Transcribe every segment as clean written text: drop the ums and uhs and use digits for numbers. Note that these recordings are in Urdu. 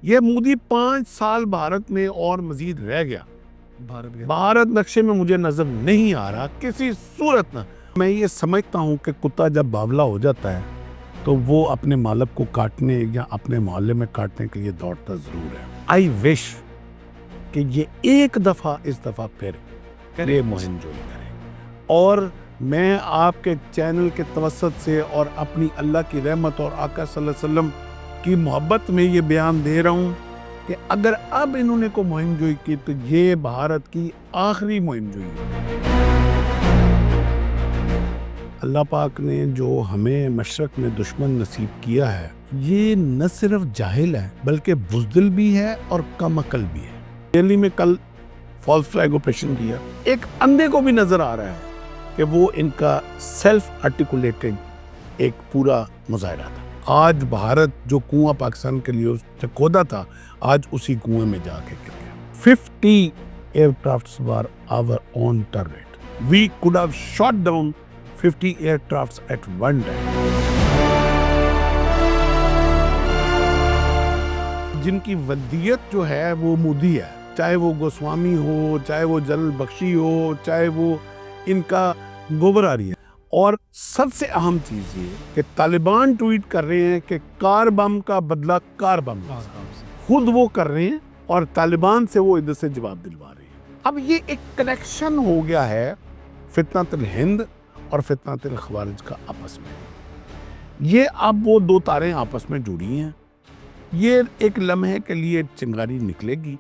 یہ مودی 5 سال بھارت میں اور مزید رہ گیا، بھارت نقشے میں مجھے نظر نہیں آ رہا کسی صورت نہ۔ میں یہ سمجھتا ہوں کہ کتا جب باولا ہو جاتا ہے تو وہ اپنے مالک کو کاٹنے یا اپنے محلے میں کاٹنے کے لیے دوڑتا ضرور ہے۔ آئی وش کہ یہ ایک دفعہ اس دفعہ پھر یہ مہم جوئی کرے، اور میں آپ کے چینل کے توسط سے اور اپنی اللہ کی رحمت اور آقا صلی اللہ علیہ وسلم کی محبت میں یہ بیان دے رہا ہوں کہ اگر اب انہوں نے کوئی مہم جوئی کی تو یہ بھارت کی آخری مہم جوئی ہے۔ اللہ پاک نے جو ہمیں مشرق میں دشمن نصیب کیا ہے، یہ نہ صرف جاہل ہے بلکہ بزدل بھی ہے اور کم عقل بھی ہے۔ دہلی میں کل فالس فلیگ آپریشن کیا، ایک اندھے کو بھی نظر آ رہا ہے کہ وہ ان کا سیلف آرٹیکولیٹڈ ایک پورا مظاہرہ تھا۔ آج بھارت جو کنواں پاکستان کے لیے کھودا تھا، آج اسی کنویں میں جا کے گر گیا۔ 50 aircrafts were our own target. We could have shot down 50 aircrafts at one time. جن کی ودیت جو ہے وہ مودی ہے، چاہے وہ گوسوامی ہو، چاہے وہ جلال بخشی ہو، چاہے وہ ان کا گوبراری ہے۔ اور سب سے اہم چیز یہ کہ طالبان ٹویٹ کر رہے ہیں کہ کار بم کا بدلہ کار بم، خود وہ کر رہے ہیں اور طالبان سے وہ ادھر سے جواب دلوا رہے ہیں۔ اب یہ ایک کنیکشن ہو گیا ہے فتنۃ الہند اور فتنۃ الخوارج کا آپس میں۔ یہ اب وہ دو تاریں آپس میں جڑی ہیں، یہ ایک لمحے کے لیے چنگاری نکلے گی،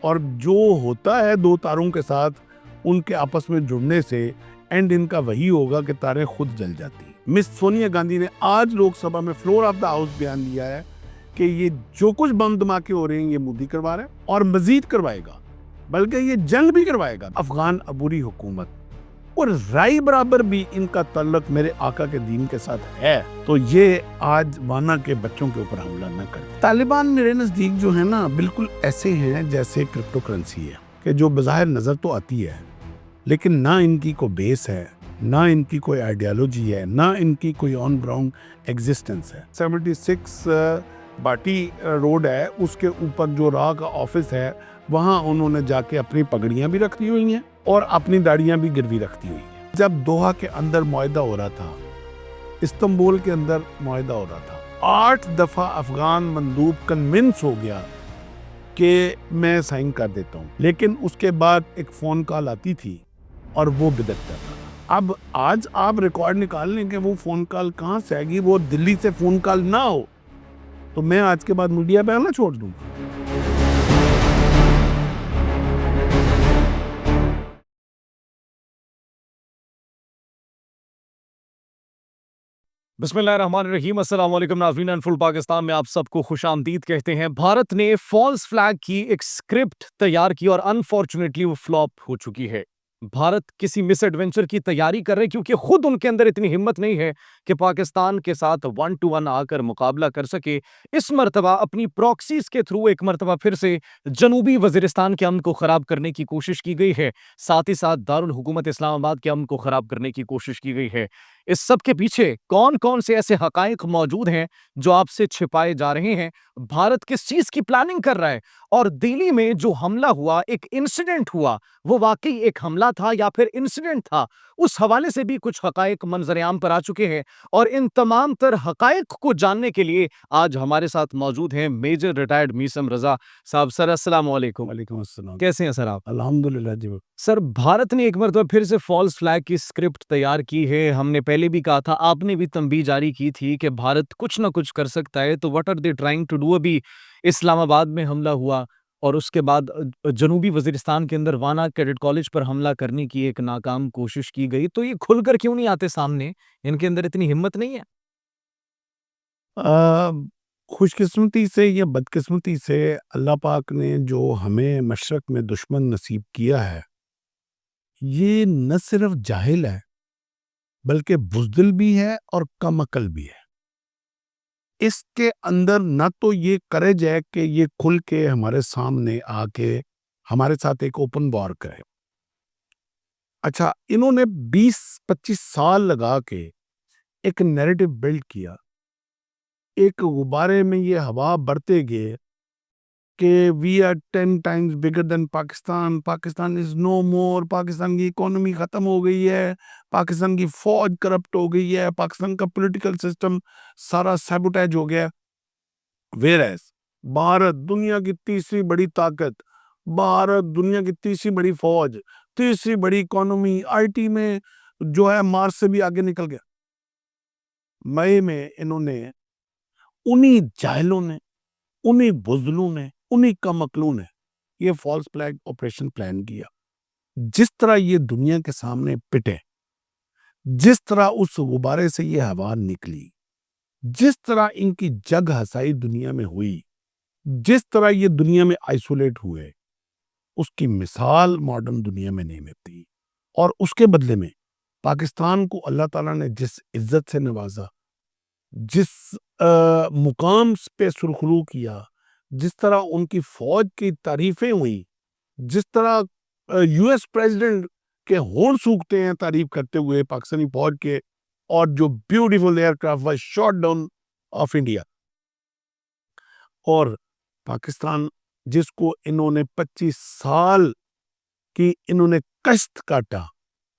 اور جو ہوتا ہے دو تاروں کے ساتھ ان کے آپس میں جڑنے سے اینڈ ان کا وہی ہوگا کہ تاریں خود جل جاتی ہیں۔ مس سونیا گاندھی نے آج لوک سبھا میں فلور آف دا ہاؤس بیان دیا ہے کہ یہ جو کچھ بم دھماکے ہو رہے ہیں یہ مودی کروا رہا ہے اور مزید کروائے گا، بلکہ یہ جنگ بھی کروائے گا۔ افغان عبوری حکومت اور رائی برابر بھی ان کا تعلق میرے آقا کے دین کے ساتھ ہے، تو یہ آج وانا کے بچوں کے اوپر حملہ نہ کرتے۔ طالبان میرے نزدیک جو ہے نا بالکل ایسے ہیں جیسے کرپٹو کرنسی ہے، کہ جو بظاہر نظر تو آتی ہے لیکن نہ ان کی کوئی بیس ہے، نہ ان کی کوئی آئیڈیالوجی ہے، نہ ان کی کوئی آن گراؤنڈ ایگزسٹنس ہے۔ 76 باٹی روڈ ہے، اس کے اوپر جو راہ کا آفس ہے، وہاں انہوں نے جا کے اپنی پگڑیاں بھی رکھتی ہوئی ہیں اور اپنی داڑیاں بھی گروی رکھتی ہوئی ہیں۔ جب دوحہ کے اندر معاہدہ ہو رہا تھا، استنبول کے اندر معاہدہ ہو رہا تھا، 8 دفعہ افغان مندوب کنونس ہو گیا کہ میں سائن کر دیتا ہوں، لیکن اس کے بعد ایک فون کال آتی تھی اور وہ بدک جاتا تھا۔ اب آج آپ ریکارڈ نکال لیں کہ وہ فون کال کہاں سے آئے گی، وہ دلی سے فون کال نہ ہو تو میں آج کے بعد میڈیا پہ آنا چھوڑ دوں۔ بسم اللہ الرحمن الرحیم۔ السلام علیکم ناظرین، انفل پاکستان میں آپ سب کو خوش آمدید کہتے ہیں۔ بھارت نے فالس فلیگ کی ایک اسکرپٹ تیار کی اور انفارچونیٹلی وہ فلاپ ہو چکی ہے۔ بھارت کسی مس ایڈونچر کی تیاری کر رہے کیونکہ خود ان کے اندر اتنی ہمت نہیں ہے کہ پاکستان کے ساتھ 1 to 1 آ کر مقابلہ کر سکے۔ اس مرتبہ اپنی پراکسیز کے تھرو ایک مرتبہ پھر سے جنوبی وزیرستان کے امن کو خراب کرنے کی کوشش کی گئی ہے، ساتھ ہی ساتھ دارالحکومت اسلام آباد کے امن کو خراب کرنے کی کوشش کی گئی ہے۔ اس سب کے پیچھے کون کون سے ایسے حقائق موجود ہیں جو آپ سے چھپائے جا رہے ہیں؟ بھارت کس چیز کی پلاننگ کر رہا ہے؟ اور دہلی میں جو حملہ ہوا، ایک انسیڈنٹ ہوا، وہ واقعی ایک حملہ تھا یا پھر انسیڈنٹ تھا؟ اس حوالے سے بھی کچھ حقائق منظر عام پر آ چکے ہیں، اور ان تمام تر حقائق کو جاننے کے لیے آج ہمارے ساتھ موجود ہیں میجر ریٹائرڈ میثم رضا صاحب۔ سر السلام علیکم۔ وعلیکم السلام۔ کیسے ہیں سر آپ؟ الحمدللہ جی۔ سر، بھارت نے ایک مرتبہ پھر سے فالس فلیگ کی اسکرپٹ تیار کی ہے۔ ہم نے پہلے بھی کہا تھا، آپ نے بھی تنبیہ جاری کی تھی کہ بھارت کچھ نہ کچھ کر سکتا ہے، تو what are they trying to do? ابھی اسلام آباد میں حملہ ہوا اور اس کے بعد جنوبی وزیرستان کے اندر وانا کیڈٹ کالج پر حملہ کرنے کی ایک ناکام کوشش کی گئی، تو یہ کھل کر کیوں نہیں آتے سامنے؟ ان کے اندر اتنی ہمت نہیں ہے؟ خوش قسمتی سے یا بدقسمتی سے اللہ پاک نے جو ہمیں مشرق میں دشمن نصیب کیا ہے، یہ نہ صرف جاہل ہے بلکہ بزدل بھی ہے اور کم عقل بھی ہے۔ اس کے اندر نہ تو یہ کریج ہے کہ یہ کھل کے ہمارے سامنے آ کے ہمارے ساتھ ایک اوپن وار کرے۔ اچھا، انہوں نے 20-25 سال لگا کے ایک نیریٹو بلڈ کیا، ایک غبارے میں یہ ہوا بڑھتے گئے کہ we are 10 times bigger than Pakistan, Pakistan is no more, Pakistan کی اکانومی ختم ہو گئی ہے، پاکستان کی فوج کرپٹ ہو گئی ہے، پاکستان کا پولیٹیکل سسٹم سارا سیبوٹیج ہو گیا. ویئر بھارت دنیا کی تیسری بڑی طاقت، بھارت دنیا کی تیسری بڑی فوج، تیسری بڑی اکانومی، آئی ٹی میں جو ہے مارس سے بھی آگے نکل گیا. مئی میں انہوں نے انہی جاہلوں نے، انہی بزدلوں نے، انہی کم عقلوں نے یہ فالس فلیگ آپریشن پلان کیا. جس طرح یہ دنیا کے سامنے پٹے، جس طرح اس غبارے سے یہ ہوا نکلی، جس طرح ان کی جگ ہسائی دنیا میں ہوئی، جس طرح یہ دنیا میں آئسولیٹ ہوئے، اس کی مثال ماڈرن دنیا میں نہیں ملتی. اور اس کے بدلے میں پاکستان کو اللہ تعالیٰ نے جس عزت سے نوازا، جس مقام پہ سرخرو کیا، جس طرح ان کی فوج کی تعریفیں ہوئی، جس طرح یو ایس پریزیڈنٹ کے ہون سوکھتے ہیں تعریف کرتے ہوئے پاکستانی فوج کے، اور جو beautiful aircraft was shot down of India. اور پاکستان جس کو انہوں نے 25 سال کی انہوں نے کشت کاٹا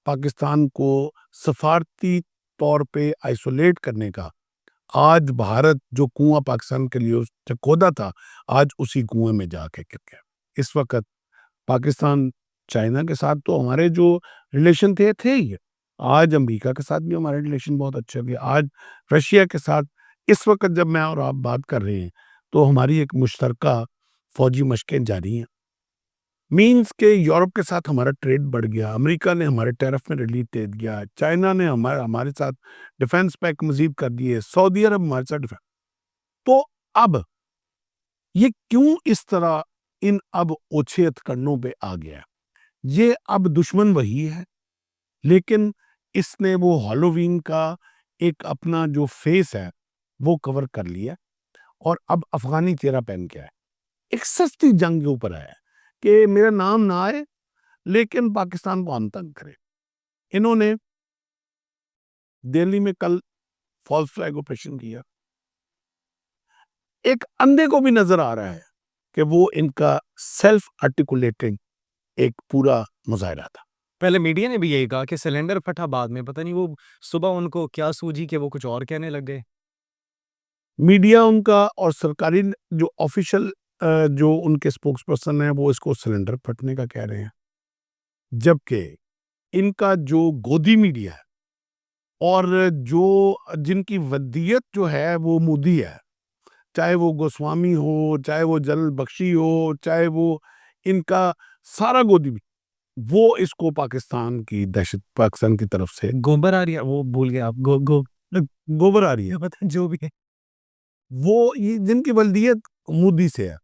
پاکستان کو سفارتی طور پہ آئسولیٹ کرنے کا، آج بھارت جو کنواں پاکستان کے لیے کھودا تھا، آج اسی کنویں میں جا کے گر گیا. اس وقت پاکستان چائنا کے ساتھ تو ہمارے جو ریلیشن تھے ہی، آج امریکہ کے ساتھ بھی ہمارے ریلیشن بہت اچھے ہو گئے. آج رشیا کے ساتھ اس وقت جب میں اور آپ بات کر رہے ہیں تو ہماری ایک مشترکہ فوجی مشقیں جاری ہیں. مینز کہ یورپ کے ساتھ ہمارا ٹریڈ بڑھ گیا، امریکہ نے ہمارے ٹیرف میں ریلیف دے دیا، چائنا نے ہمارے ساتھ ڈیفنس پیک مزید کر دیے، سعودی عرب ہمارے ساتھ ڈیفنس. تو اب یہ کیوں اس طرح ان اب اوچھے ہتھکنڈوں پہ آ گیا؟ یہ اب دشمن وہی ہے، لیکن اس نے وہ ہالووین کا ایک اپنا جو فیس ہے وہ کور کر لیا، اور اب افغانی چہرہ پہن کے آئے، ایک سستی جنگ کے اوپر آیا کہ میرا نام نہ آئے لیکن پاکستان کو ہم تنگ کرے. انہوں نے دہلی میں کل فالس فلیگ آپریشن کیا. ایک اندھے کو بھی نظر آ رہا ہے کہ وہ ان کا سیلف آرٹیکولیٹنگ ایک پورا مظاہرہ تھا. پہلے میڈیا نے بھی یہی کہا کہ سلنڈر پھٹا، بعد میں پتہ نہیں وہ صبح ان کو کیا سوجی کہ وہ کچھ اور کہنے لگ گئے. میڈیا ان کا اور سرکاری جو آفیشل جو ان کے سپوکس پرسن ہیں وہ اس کو سلنڈر پھٹنے کا کہہ رہے ہیں، جبکہ ان کا جو گودی میڈیا ہے اور جو جن کی ودیت جو ہے وہ مودی ہے، چاہے وہ گوسوامی ہو، چاہے وہ جنرل بخشی ہو، چاہے وہ ان کا سارا گودی بھی، وہ اس کو پاکستان کی دہشت پاکستان کی طرف سے گوبر آ رہی ہے، وہ بھول گئے آپ، گوبر آ رہی ہے. پتہ جو بھی ہے وہ جن کی ولدیت مودی سے ہے،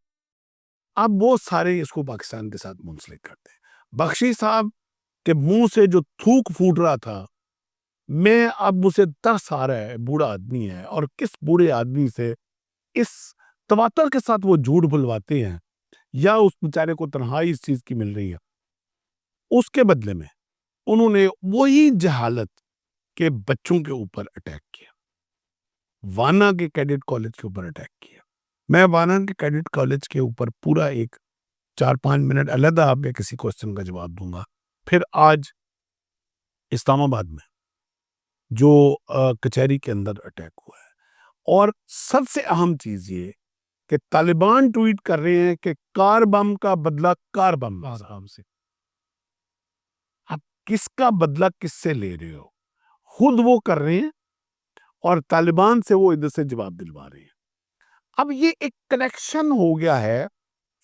اب وہ سارے اس کو پاکستان کے ساتھ منسلک کرتے ہیں. بخشی صاحب کے منہ سے جو تھوک پھوٹ رہا تھا، میں اب اسے ترس آ رہا ہے، بوڑھا آدمی ہے، اور کس بوڑھے آدمی سے اس تواتر کے ساتھ وہ جھوٹ بلواتے ہیں، یا اس بیچارے کو تنہائی اس چیز کی مل رہی ہے. اس کے بدلے میں انہوں نے وہی جہالت کے بچوں کے اوپر اٹیک کیا، وانا کے کیڈٹ کالج کے اوپر اٹیک کیا. میں وانا کے کیڈٹ کالج کے اوپر پورا ایک 4-5 منٹ علیحدہ آپ کے کسی کوسچن کا جواب دوں گا. پھر آج اسلام آباد میں جو کچہری کے اندر اٹیک ہوا ہے، اور سب سے اہم چیز یہ کہ طالبان ٹویٹ کر رہے ہیں کہ کار بم کا بدلہ کار بم سے. اب کس کا بدلہ کس سے لے رہے ہو؟ خود وہ کر رہے ہیں اور طالبان سے وہ ادھر سے جواب دلوا رہے ہیں. اب یہ ایک کنیکشن ہو گیا ہے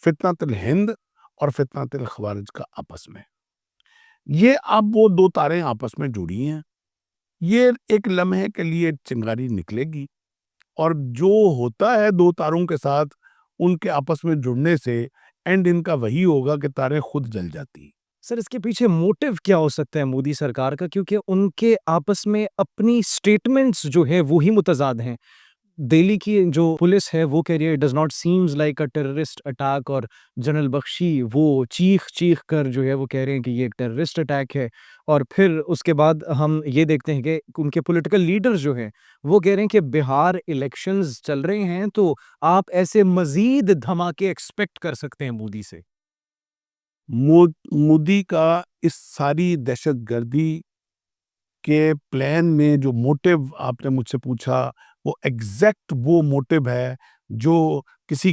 فتنۃ الہند اور فتنۃ الخوارج کا آپس میں. یہ اب وہ دو تاریں آپس میں جڑی ہیں. یہ ایک لمحے کے لیے چنگاری نکلے گی، اور جو ہوتا ہے دو تاروں کے ساتھ ان کے آپس میں جڑنے سے اینڈ ان کا وہی ہوگا کہ تاریں خود جل جاتی. سر اس کے پیچھے موٹیو کیا ہو سکتا ہے مودی سرکار کا؟ کیونکہ ان کے آپس میں اپنی سٹیٹمنٹس جو ہے وہی متضاد ہیں. دہلی کی جو پولیس ہے وہ کہہ رہی ہے does not seems like a terrorist attack, اور جنرل بخشی وہ چیخ چیخ کر جو ہے وہ کہہ رہے ہیں کہ یہ ایک ٹیررسٹ اٹیک ہے. اور پھر اس کے بعد ہم یہ دیکھتے ہیں کہ ان کے پولیٹیکل لیڈرز جو ہیں وہ کہہ رہے ہیں کہ بہار الیکشنز چل رہے ہیں تو آپ ایسے مزید دھماکے ایکسپیکٹ کر سکتے ہیں مودی سے. مودی کا اس ساری دہشت گردی کے پلان میں جو موٹیو آپ نے مجھ سے پوچھا، وہ ایگزیکٹ وہ موٹیو ہے جو کسی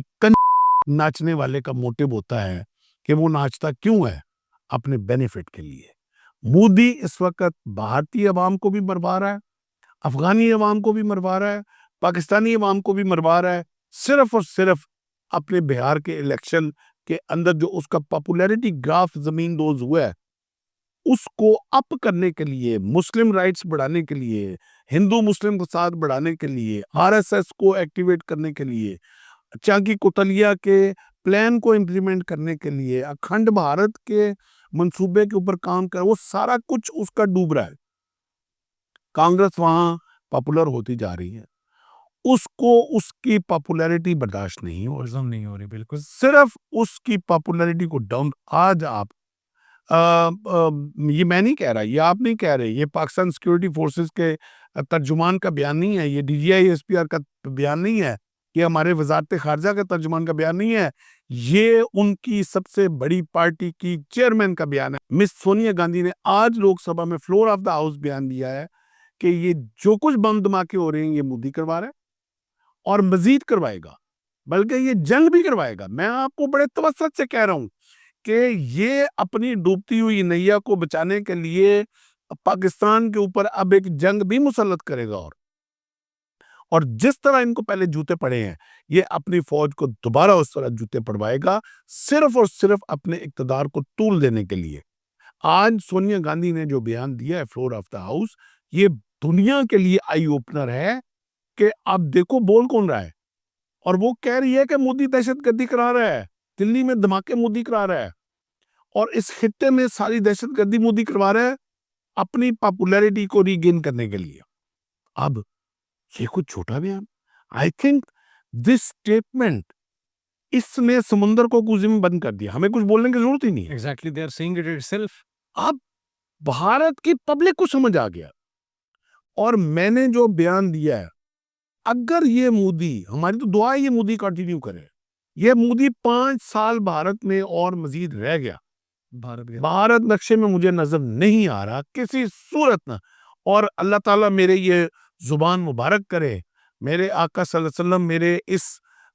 ناچنے والے کا موٹیو ہوتا ہے کہ وہ ناچتا کیوں ہے؟ اپنے بینیفٹ کے لیے. مودی اس وقت بھارتی عوام کو بھی مروا رہا ہے، افغانی عوام کو بھی مروا رہا ہے، پاکستانی عوام کو بھی مروا رہا ہے، صرف اور صرف اپنے بہار کے الیکشن کے اندر جو اس کا پاپولیرٹی گراف زمین دوز ہوا ہے اس کو اپ کرنے کے لیے، مسلم رائٹس بڑھانے کے لیے، ہندو مسلم کو ساتھ بڑھانے کے لیے، آر ایس ایس کو ایکٹیویٹ کرنے کے لیے، چانکی کوتلیا کے پلان کو امپلیمنٹ کرنے کے لیے، اکھنڈ بھارت کے منصوبے کے اوپر کام کر، وہ سارا کچھ اس کا ڈوب رہا ہے. کانگریس وہاں پاپولر ہوتی جا رہی ہے، اس کو اس کی پاپولیرٹی برداشت نہیں ہو ہضم نہیں ہو رہی. بالکل. صرف اس کی پاپولیرٹی کو ڈاؤن. آج آپ یہ میں نہیں کہہ رہا، یہ آپ نہیں کہہ رہے، یہ پاکستان سیکیورٹی فورسز کے ترجمان کا بیان نہیں ہے، یہ D G I S P R کا بیان نہیں ہے، یہ ہمارے وزارت خارجہ کے ترجمان کا بیان نہیں ہے، یہ ان کی سب سے بڑی پارٹی کی چیئرمین کا بیان ہے. مس سونیا گاندھی نے آج لوک سبھا میں فلور آف دا ہاؤس بیان دیا ہے کہ یہ جو کچھ بم دھماکے ہو رہے ہیں یہ مودی کروا رہا ہے اور مزید کروائے گا، بلکہ یہ جنگ بھی کروائے گا. میں آپ کو بڑے توسط سے کہہ رہا ہوں کہ یہ اپنی ڈوبتی ہوئی نیا کو بچانے کے لیے پاکستان کے اوپر اب ایک جنگ بھی مسلط کرے گا. اور جس طرح ان کو پہلے جوتے پڑے ہیں یہ اپنی فوج کو دوبارہ اس طرح جوتے پڑوائے گا، صرف اور صرف اپنے اقتدار کو طول دینے کے لیے. آج سونیا گاندھی نے جو بیان دیا ہے فلور آف دا ہاؤس، یہ دنیا کے لیے آئی اوپنر ہے کہ اب دیکھو بول کون رہا ہے. اور وہ کہہ رہی ہے کہ مودی دہشت گردی کرا رہا ہے، دلی میں دھماکے مودی کرا رہا ہے، اور اس خطے میں ساری دہشت گردی مودی کروا رہا ہے اپنی پاپولیرٹی کو ری گین کرنے کے لیے. اب یہ کچھ چھوٹا بیان، آئی تھنک دس اسٹیٹمنٹ اس نے سمندر کو کوزے میں بند کر دیا، ہمیں کچھ بولنے کی ضرورت ہی نہیں ہے. Exactly, they are saying it itself. اب بھارت کی پبلک کو سمجھ آ گیا. اور میں نے جو بیان دیا ہے، اگر یہ مودی، ہماری تو دعا ہے یہ مودی کنٹینیو کرے، یہ مودی 5 سال بھارت میں اور مزید رہ گیا، بھارت نقشے میں مجھے نظر نہیں آ رہا کسی صورت نہ. اور اللہ تعالیٰ میرے یہ زبان مبارک کرے، میرے آقا صلی اللہ علیہ وسلم میرے اس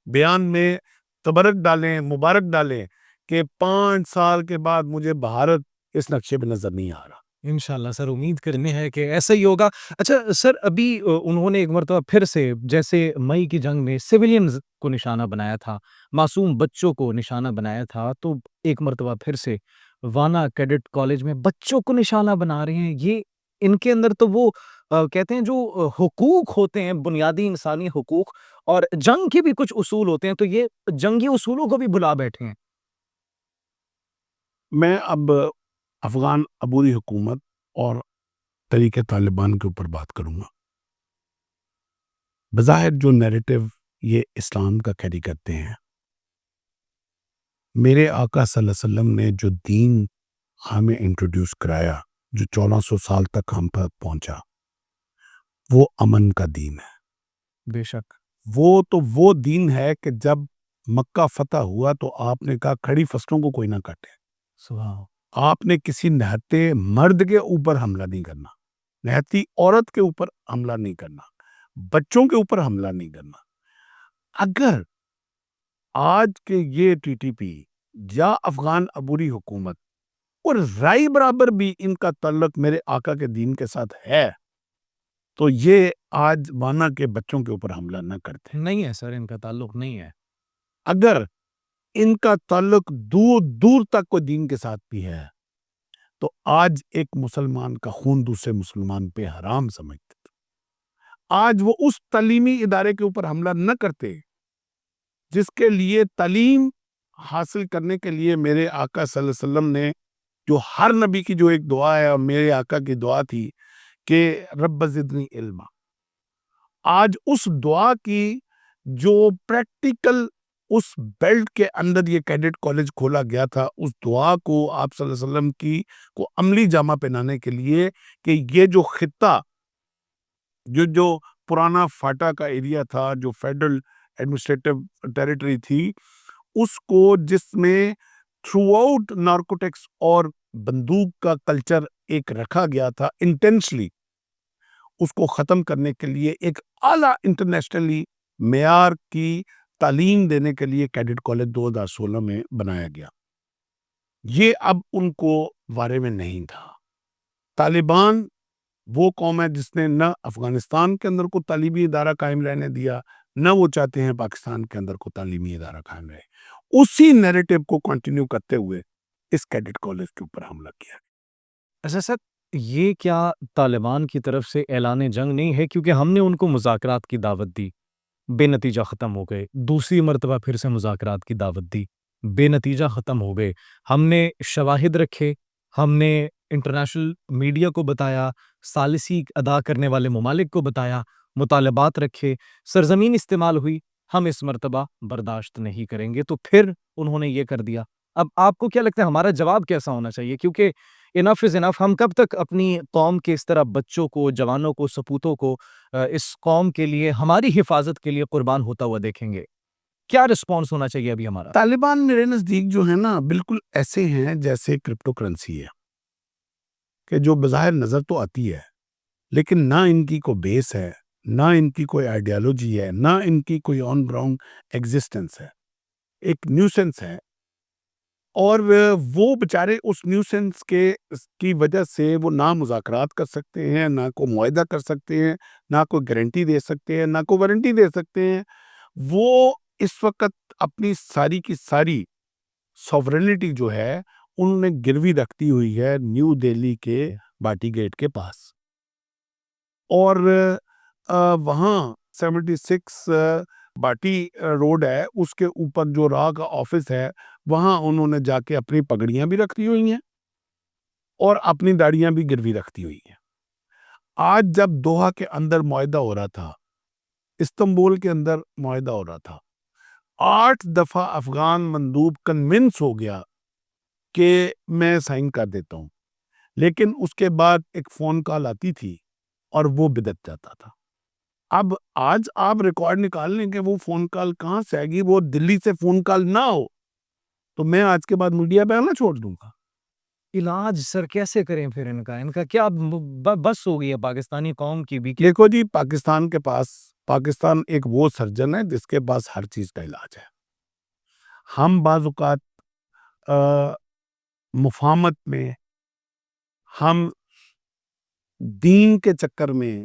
بیان میں تبرک ڈالیں، مبارک ڈالیں کہ 5 سال کے بعد مجھے بھارت اس نقشے پہ نظر نہیں آ رہا. انشاءاللہ سر، امید کرنے ہے کہ ایسا ہی ہوگا. اچھا سر، ابھی انہوں نے ایک مرتبہ پھر سے جیسے مئی کی جنگ میں سویلینز کو نشانہ بنایا تھا، معصوم بچوں کو نشانہ بنایا تھا، تو ایک مرتبہ پھر سے وانا کیڈٹ کالج میں بچوں کو نشانہ بنا رہے ہیں. یہ ان کے اندر تو وہ کہتے ہیں جو حقوق ہوتے ہیں، بنیادی انسانی حقوق اور جنگ کے بھی کچھ اصول ہوتے ہیں، تو یہ جنگی اصولوں کو بھی بھلا بیٹھے ہیں. میں اب افغان عبوری حکومت اور طریقے طالبان کے اوپر بات کروں گا. بظاہر جو نیریٹو یہ اسلام کا کیری کرتے ہیں، میرے آقا صلی اللہ علیہ وسلم نے جو دین ہمیں انٹروڈیوس کرایا، جو 1400 سال تک ہم پر پہنچا، وہ امن کا دین ہے. بے شک. وہ دین ہے کہ جب مکہ فتح ہوا تو آپ نے کہا کھڑی فصلوں کو کوئی نہ کاٹے. سبحان. آپ نے کسی نہتے مرد کے اوپر حملہ نہیں کرنا، نہتی عورت کے اوپر حملہ نہیں کرنا، بچوں کے اوپر حملہ نہیں کرنا. اگر آج کے یہ ٹی ٹی پی یا افغان عبوری حکومت اور رائی برابر بھی ان کا تعلق میرے آقا کے دین کے ساتھ ہے تو یہ آج وانا کے بچوں کے اوپر حملہ نہ کرتے. نہیں ہے سر، ان کا تعلق نہیں ہے. اگر ان کا تعلق دور دور تک کوئی دین کے ساتھ بھی ہے تو آج ایک مسلمان کا خون دوسرے مسلمان پہ حرام سمجھتے. آج وہ اس تعلیمی ادارے کے اوپر حملہ نہ کرتے جس کے لیے تعلیم حاصل کرنے کے لیے میرے آقا صلی اللہ علیہ وسلم نے، جو ہر نبی کی جو ایک دعا ہے اور میرے آقا کی دعا تھی کہ رب زدنی علما. آج اس دعا کی جو پریکٹیکل اس بیلٹ کے اندر یہ کیڈٹ کالج کھولا گیا تھا، اس دعا کو آپ صلی اللہ علیہ وسلم کی کو عملی جامہ پہنانے کے لیے کہ یہ جو خطہ جو پرانا فاٹا کا ایریا تھا، جو فیڈرل ایڈمنسٹریٹو ٹیریٹری تھی، اس کو جس میں تھرو آؤٹ نارکوٹکس اور بندوق کا کلچر ایک رکھا گیا تھا انٹینشلی، اس کو ختم کرنے کے لیے ایک اعلیٰ انٹرنیشنلی معیار کی تعلیم دینے کے لیے کیڈٹ کالج 2016 میں بنایا گیا۔ یہ اب ان کو بارے میں نہیں تھا۔ طالبان وہ قوم ہے جس نے نہ افغانستان کے اندر کو تعلیمی ادارہ قائم رہنے دیا، نہ وہ چاہتے ہیں پاکستان کے اندر کو تعلیمی ادارہ قائم رہے۔ اسی نیریٹو کو کنٹینیو کرتے ہوئے اس کیڈٹ کالج کے اوپر حملہ کیا۔ اچھا سر، یہ کیا طالبان کی طرف سے اعلان جنگ نہیں ہے؟ کیونکہ ہم نے ان کو مذاکرات کی دعوت دی، بے نتیجہ ختم ہو گئے۔ دوسری مرتبہ پھر سے مذاکرات کی دعوت دی، بے نتیجہ ختم ہو گئے۔ ہم نے شواہد رکھے، ہم نے انٹرنیشنل میڈیا کو بتایا، ثالثی ادا کرنے والے ممالک کو بتایا، مطالبات رکھے، سرزمین استعمال ہوئی۔ ہم اس مرتبہ برداشت نہیں کریں گے، تو پھر انہوں نے یہ کر دیا۔ اب آپ کو کیا لگتا ہے ہمارا جواب کیسا ہونا چاہیے؟ کیونکہ انف از انف، ہم کب تک اپنی قوم کے اس طرح بچوں کو، جوانوں کو، سپوتوں کو اس قوم کے لیے، ہماری حفاظت کے لیے قربان ہوتا ہوا دیکھیں گے؟ کیا رسپانس ہونا چاہیے ابھی ہمارا؟ طالبان میرے نزدیک جو ہے نا بالکل ایسے ہیں جیسے کرپٹو کرنسی ہے، کہ جو بظاہر نظر تو آتی ہے لیکن نہ ان کی کوئی بیس ہے، نہ ان کی کوئی آئیڈیالوجی ہے، نہ ان کی کوئی آن گراؤنڈ ایگزسٹنس ہے، ایک نیوسنس ہے۔ اور وہ بچارے اس نیوسنس کی وجہ سے وہ نہ مذاکرات کر سکتے ہیں، نہ کوئی معاہدہ کر سکتے ہیں، نہ کوئی گارنٹی دے سکتے ہیں، نہ کوئی وارنٹی دے سکتے ہیں۔ وہ اس وقت اپنی ساری کی ساری سوورنٹی جو ہے انہوں نے گروی رکھتی ہوئی ہے نیو دہلی کے باٹی گیٹ کے پاس، اور وہاں 76 باٹی روڈ ہے، اس کے اوپر جو راہ کا آفس ہے، وہاں انہوں نے جا کے اپنی پگڑیاں بھی رکھتی ہوئی ہیں اور اپنی داڑیاں بھی گروی رکھتی ہوئی ہیں۔ آج جب دوحہ کے اندر معاہدہ ہو رہا تھا، استنبول کے اندر معاہدہ ہو رہا تھا، 8 دفعہ افغان مندوب کنونس ہو گیا کہ میں سائن کر دیتا ہوں، لیکن اس کے بعد ایک فون کال آتی تھی اور وہ بدت جاتا تھا۔ اب آج آپ ریکارڈ نکال لیں کہ وہ فون کال کہاں سے آئے گی، وہ دلی سے فون کال نہ ہو تو میں آج کے بعد میڈیا پہ آنا چھوڑ دوں گا۔ علاج سر کیسے کریں پھر ان کا کیا بس ہو گئی ہے پاکستانی قوم کی بھی؟ دیکھو جی، پاکستان ایک وہ سرجن ہے جس کے پاس ہر چیز کا علاج ہے۔ ہم بعض اوقات مفاہمت میں، ہم دین کے چکر میں،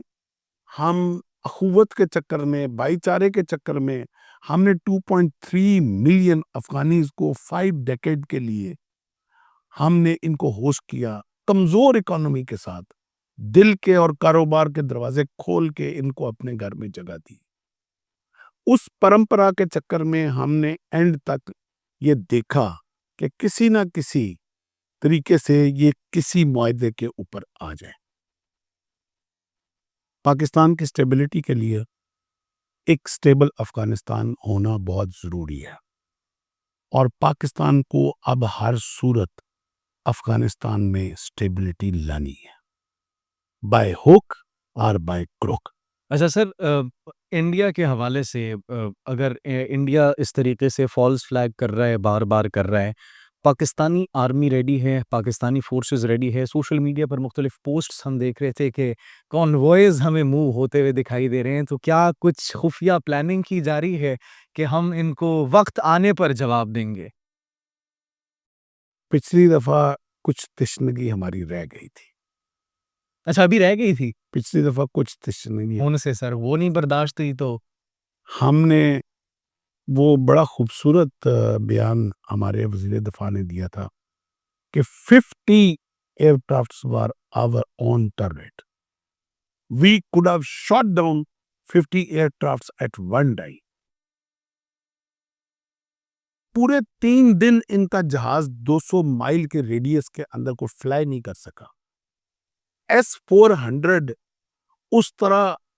ہم اخوت کے چکر میں، بھائی چارے کے چکر میں، ہم نے 2.3 ملین افغانیز کو 5 ڈیکیڈ کے لیے ہم نے ان کو ہوسٹ کیا، کمزور اکانومی کے ساتھ، دل کے اور کاروبار کے دروازے کھول کے ان کو اپنے گھر میں جگہ دی۔ اس پرمپرا کے چکر میں ہم نے اینڈ تک یہ دیکھا کہ کسی نہ کسی طریقے سے یہ کسی معاہدے کے اوپر آ جائے۔ پاکستان کی سٹیبلٹی کے لیے ایک سٹیبل افغانستان ہونا بہت ضروری ہے، اور پاکستان کو اب ہر صورت افغانستان میں سٹیبلٹی لانی ہے، بائی ہوک اور بائی کروک۔ اچھا سر، انڈیا کے حوالے سے اگر انڈیا اس طریقے سے فالس فلیگ کر رہا ہے، بار بار کر رہا ہے، پاکستانی آرمی ریڈی ہے، پاکستانی فورسز ریڈی ہے، سوشل میڈیا پر مختلف پوسٹس ہم دیکھ رہے تھے کہ کانوائز ہمیں موو ہوتے ہوئے دکھائی دے رہے ہیں، تو کیا کچھ خفیہ پلاننگ کی جا رہی ہے کہ ہم ان کو وقت آنے پر جواب دیں گے؟ پچھلی دفعہ کچھ تشنگی ہماری رہ گئی تھی، اچھا ابھی رہ گئی تھی پچھلی دفعہ کچھ تشنگی ان سے سر، وہ نہیں برداشت ہوئی تو ہم نے وہ بڑا خوبصورت بیان ہمارے وزیر دفاع نے دیا تھا کہ 50 aircrafts were our own target, we could have shot down 50 aircrafts at one time۔ پورے 3 دن ان کا جہاز 200 مائل کے ریڈیس کے اندر کو فلائی نہیں کر سکا۔ S-400 اس طرح